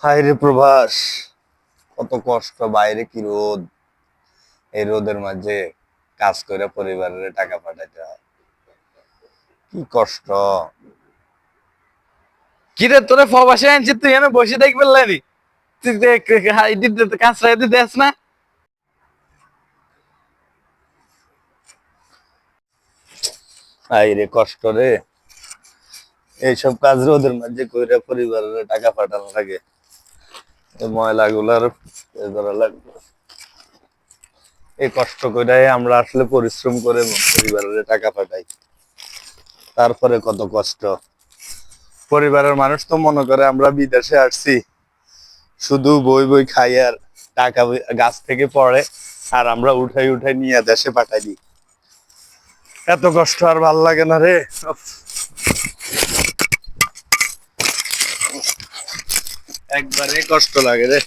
হায় রে প্রভাস, কত কষ্ট! বাইরে কি রোদ! এই রোদের মাঝে কাজ করে পরিবারের টাকা পাঠাইতে হয়, কি কষ্ট! কিরে তোরে প্রবাসে আনছি, তুই এনে বসে দেখবে লানি? তুই কাজ রাইতে দেস না? হায় রে কষ্ট রে! এইসব কাজ রোদের মাঝে কইরা পরিবারের টাকা পাঠানো লাগে, এই ময়লা গুলার করা লাগবে। এই কষ্ট কইরাই আমরা আসলে পরিশ্রম করে পরিবারের টাকা পাঠাই, তারপরে কত কষ্ট! পরিবারের মানুষ তো মনে করে আমরা বিদেশে আসছি, শুধু বই বই খাই আর টাকা গাছ থেকে পড়ে, আর আমরা উঠাই উঠাই নিয়ে দেশে পাঠাই দিই। এত কষ্ট আর ভাল লাগে না রে। উফ, একবারে কষ্ট লাগে রে।